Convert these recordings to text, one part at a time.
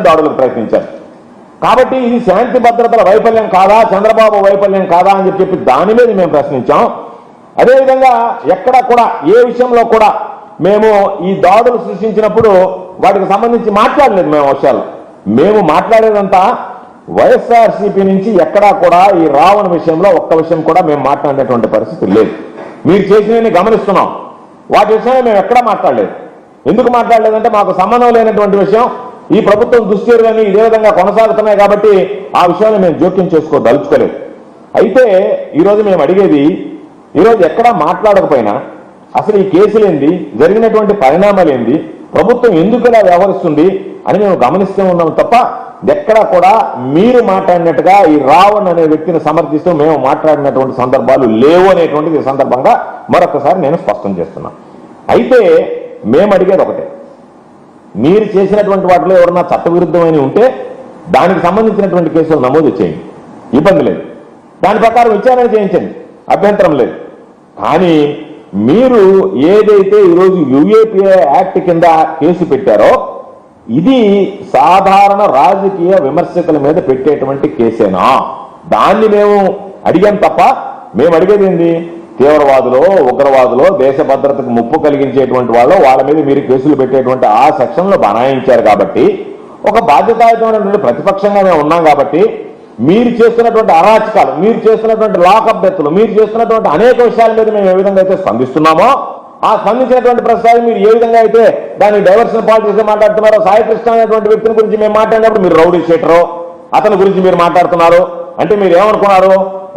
దాడులకు ప్రయత్నించారు. కాబట్టి ఇది శాంతి భద్రతల వైఫల్యం కాదా, చంద్రబాబు వైఫల్యం కాదా అని చెప్పి దాని మీద మేము ప్రశ్నించాం. అదేవిధంగా ఎక్కడ కూడా ఏ విషయంలో కూడా మేము ఈ దాడులు సృష్టించినప్పుడు వాటికి సంబంధించి మాట్లాడలేదు. మేము మాట్లాడేదంతా వైఎస్ఆర్సీపీ నుంచి ఎక్కడా కూడా ఈ రావణ విషయంలో ఒక్క విషయం కూడా మేము మాట్లాడినటువంటి పరిస్థితి లేదు. మీరు చేసినవి గమనిస్తున్నాం. వాటి విషయంలో మేము ఎక్కడా మాట్లాడలేదు. ఎందుకు మాట్లాడలేదంటే మాకు సంబంధం లేనటువంటి విషయం, ఈ ప్రభుత్వం దుశ్చర్యలని ఇదే విధంగా కొనసాగుతున్నాయి కాబట్టి ఆ విషయాన్ని మేము జోక్యం చేసుకోదలుచుకోలేదు. అయితే ఈరోజు మేము అడిగేది, ఈరోజు ఎక్కడా మాట్లాడకపోయినా అసలు ఈ కేసులేంది, జరిగినటువంటి పరిణామాలు ఏంది, ప్రభుత్వం ఎందుకు ఇలా వ్యవహరిస్తుంది అని మేము గమనిస్తూ ఉన్నాం తప్ప ఎక్కడా కూడా మీరు మాట్లాడినట్టుగా ఈ రావణ్ అనే వ్యక్తిని సమర్థిస్తూ మేము మాట్లాడినటువంటి సందర్భాలు లేవు అనేటువంటిది ఈ సందర్భంగా మరొకసారి నేను స్పష్టం చేస్తున్నాను. అయితే మేము అడిగేది ఒకటే, మీరు చేసినటువంటి వాటిలో ఎవరన్నా చట్టవిరుద్ధమైన ఉంటే దానికి సంబంధించినటువంటి కేసులు నమోదు చేయండి, ఇబ్బంది లేదు. దాని ప్రకారం విచారణ చేయించండి, అభ్యంతరం లేదు. కానీ మీరు ఏదైతే ఈరోజు యూఏపీఏ యాక్ట్ కింద కేసు పెట్టారో ఇది సాధారణ రాజకీయ విమర్శకుల మీద పెట్టేటువంటి కేసేనా? దాన్ని మేము అడిగాం తప్ప మేము అడిగేది ఏంది, తీవ్రవాదులో, ఉగ్రవాదులో, దేశ భద్రతకు ముప్పు కలిగించేటువంటి వాళ్ళు వాళ్ళ మీద మీరు కేసులు పెట్టేటువంటి ఆ సెక్షన్లో బనాయించారు. కాబట్టి ఒక బాధ్యతాయుతమైనటువంటి ప్రతిపక్షంగా మేము ఉన్నాం. కాబట్టి మీరు చేస్తున్నటువంటి అరాచకాలు, మీరు చేస్తున్నటువంటి లాకప్ డెత్లు, మీరు చేస్తున్నటువంటి అనేక విషయాల మీద మేము ఏ విధంగా అయితే స్పందిస్తున్నామో ఆ స్పందించినటువంటి ప్రస్తుతం మీరు ఏ విధంగా అయితే దాన్ని డైవర్షన్ పాలిటిక్స్ మాట్లాడుతున్నారో, సాయి కృష్ణ అనేటువంటి వ్యక్తిని గురించి మేము మాట్లాడినప్పుడు మీరు రౌడీ షీటరు అతని గురించి మీరు మాట్లాడుతున్నారు. అంటే మీరు ఏమనుకున్నారు,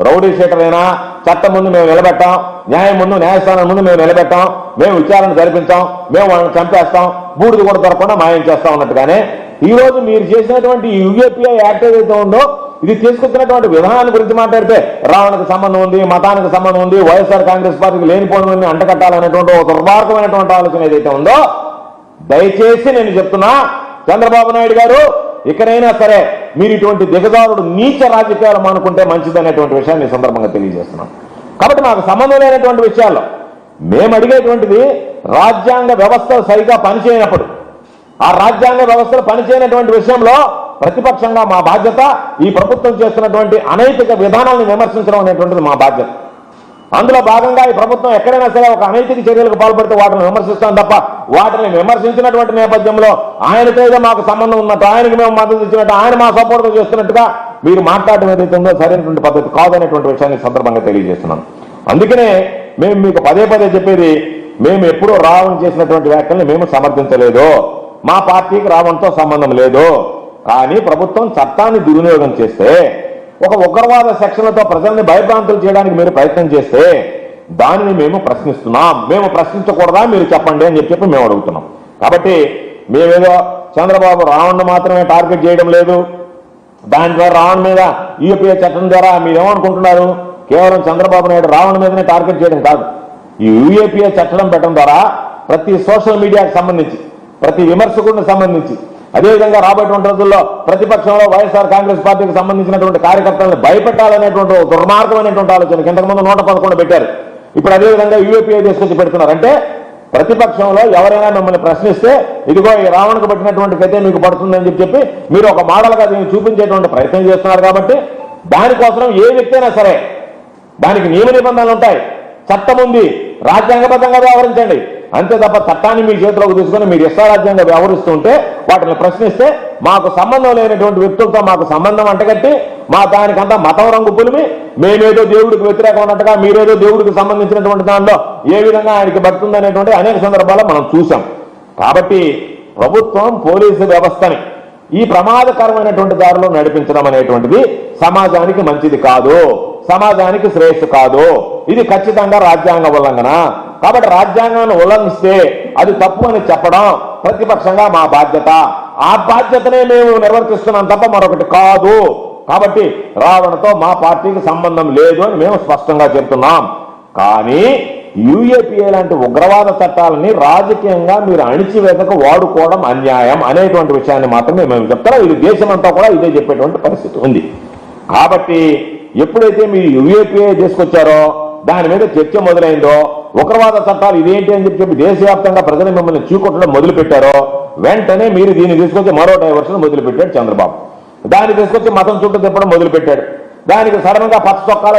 రౌడీ షీటర్ అయినా చట్టం ముందు మేము నిలబెట్టాం, న్యాయం ముందు, న్యాయస్థానం ముందు మేము నిలబెట్టాం, మేము విచారణ జరిపించాం, మేము వాళ్ళని చంపేస్తాం, బూడిద కూడా దొరకకుండా మాయం చేస్తాం అన్నట్టుగానే ఈ రోజు మీరు చేసినటువంటి యూఏపీఐ యాక్ట్ ఏదైతే ఉందో ఇది తీసుకొచ్చినటువంటి విధానాన్ని గురించి మాట్లాడితే రావణకు సంబంధం ఉంది, మతానికి సంబంధం ఉంది, వైఎస్ఆర్ కాంగ్రెస్ పార్టీకి లేనిపోయిన అంటకట్టాలనేటువంటి ఒక దుర్మార్గమైనటువంటి ఆలోచన ఏదైతే ఉందో, దయచేసి నేను చెప్తున్నా చంద్రబాబు నాయుడు గారు, ఇకనైనా సరే మీరు ఇటువంటి దిగజారుడు నీచ రాజకీయాలు మానుకుంటే మంచిదనేటువంటి విషయాన్ని ఈ సందర్భంగా తెలియజేస్తున్నాం. కాబట్టి మాకు సంబంధం లేనటువంటి విషయాల్లో మేము అడిగేటువంటిది రాజ్యాంగ వ్యవస్థ సరిగా పనిచేయనప్పుడు, ఆ రాజ్యాంగ వ్యవస్థలు పనిచేయనటువంటి విషయంలో ప్రతిపక్షంగా మా బాధ్యత ఈ ప్రభుత్వం చేస్తున్నటువంటి అనైతిక విధానాలను విమర్శించడం అనేటువంటిది మా బాధ్యత. అందులో భాగంగా ఈ ప్రభుత్వం ఎక్కడైనా సరే ఒక అనైతిక చర్యలకు పాల్పడితే వాటిని విమర్శిస్తాం తప్ప వాటిని విమర్శించినటువంటి నేపథ్యంలో ఆయనతో ఏదో మాకు సంబంధం ఉన్నట్టు, ఆయనకు మేము మద్దతు ఇచ్చినట్టు, ఆయన మా సపోర్ట్ చేస్తున్నట్టుగా మీరు మాట్లాడటం ఏదైతే ఉందో సరైనటువంటి పద్ధతి కాదనేటువంటి విషయాన్ని సందర్భంగా తెలియజేస్తున్నాం. అందుకనే మేము మీకు పదే పదే చెప్పేది, మేము ఎప్పుడూ రావణ్ చేసినటువంటి వ్యాఖ్యల్ని మేము సమర్థించలేదు. మా పార్టీకి రావణ్తో సంబంధం లేదు. కానీ ప్రభుత్వం చట్టాన్ని దుర్వినియోగం చేస్తే, ఒక ఉగ్రవాద సెక్షన్లతో ప్రజల్ని భయభ్రాంతులు చేయడానికి మీరు ప్రయత్నం చేస్తే దానిని మేము ప్రశ్నిస్తున్నాం. మేము ప్రశ్నించకూడదా మీరు చెప్పండి అని చెప్పి మేము అడుగుతున్నాం. కాబట్టి మేమేదో చంద్రబాబు రావణ్ను మాత్రమే టార్గెట్ చేయడం లేదు. దాని ద్వారా రావణ్ మీద యూపీఏ చట్టం ద్వారా మీరేమనుకుంటున్నారు, కేవలం చంద్రబాబు నాయుడు రావణ్ మీదనే టార్గెట్ చేయడం కాదు. ఈ యూఏపీఏ చట్టం పెట్టడం ద్వారా ప్రతి సోషల్ మీడియాకి సంబంధించి, ప్రతి విమర్శకుడిని సంబంధించి, అదేవిధంగా రాబోయేటువంటి రోజుల్లో ప్రతిపక్షంలో వైఎస్ఆర్ కాంగ్రెస్ పార్టీకి సంబంధించినటువంటి కార్యకర్తలను భయపెట్టాలనేటువంటి దుర్మార్గమైనటువంటి ఆలోచన ఇంతకుముందు 111 పెట్టారు. ఇప్పుడు అదేవిధంగా యూఏపీఐ తీసుకొచ్చి పెడుతున్నారు. అంటే ప్రతిపక్షంలో ఎవరైనా మిమ్మల్ని ప్రశ్నిస్తే ఇదిగో ఈ రావణకు పట్టినటువంటి గతే మీకు పడుతుందని చెప్పి మీరు ఒక మోడల్గా దీన్ని చూపించేటువంటి ప్రయత్నం చేస్తున్నారు. కాబట్టి దానికోసం ఏ వ్యక్తి అయినా సరే దానికి నియమ నిబంధనలు ఉంటాయి, చట్టం ఉంది, రాజ్యాంగబద్ధంగా వ్యవహరించండి. అంతే తప్ప చట్టాన్ని మీ చేతిలోకి తీసుకొని మీరు ఇష్టారాజ్యంగా వ్యవహరిస్తుంటే వాటిని ప్రశ్నిస్తే మాకు సంబంధం లేనటువంటి వ్యక్తులతో మాకు సంబంధం అంటగట్టి మా దానికంతా మతం రంగు పులిమి మేమేదో దేవుడికి వ్యతిరేకం ఉన్నట్టుగా మీరేదో దేవుడికి సంబంధించినటువంటి దానిలో ఏ విధంగా ఆయనకి పడుతుందనేటువంటి అనేక సందర్భాల్లో మనం చూసాం. కాబట్టి ప్రభుత్వం పోలీసు వ్యవస్థని ఈ ప్రమాదకరమైనటువంటి దారిలో నడిపించడం అనేటువంటిది సమాజానికి మంచిది కాదు, సమాజానికి శ్రేయస్సు కాదు. ఇది ఖచ్చితంగా రాజ్యాంగ ఉల్లంఘన. కాబట్టి రాజ్యాంగాన్ని ఉల్లంఘిస్తే అది తప్పు అని చెప్పడం ప్రతిపక్షంగా మా బాధ్యత. ఆ బాధ్యతనే మేము నిర్వర్తిస్తున్నాం తప్ప మరొకటి కాదు. కాబట్టి రావణతో మా పార్టీకి సంబంధం లేదు అని మేము స్పష్టంగా చెప్తున్నాం. కానీ యూఏపీఏ లాంటి ఉగ్రవాద చట్టాలని రాజకీయంగా మీరు అణిచివేతకు వాడుకోవడం అన్యాయం అనేటువంటి విషయాన్ని మాత్రమే మేము చెప్తాం. ఇది దేశమంతా కూడా ఇదే చెప్పేటువంటి పరిస్థితి ఉంది. కాబట్టి ఎప్పుడైతే మీరు యూఏపీఏ తీసుకొచ్చారో దాని మీద చర్చ మొదలైందో, ఉగ్రవాద చట్టాలు ఇదేంటి అని చెప్పి దేశవ్యాప్తంగా ప్రజలు మిమ్మల్ని చీకొట్టడం మొదలు పెట్టారో, వెంటనే మీరు దీన్ని తీసుకొచ్చి మరో డైవర్షన్ మొదలుపెట్టాడు చంద్రబాబు. దాన్ని తీసుకొచ్చి మతం చుట్టూ తిప్పడం మొదలుపెట్టాడు. దానికి సడన్ గా పచ్చ చొక్కాలు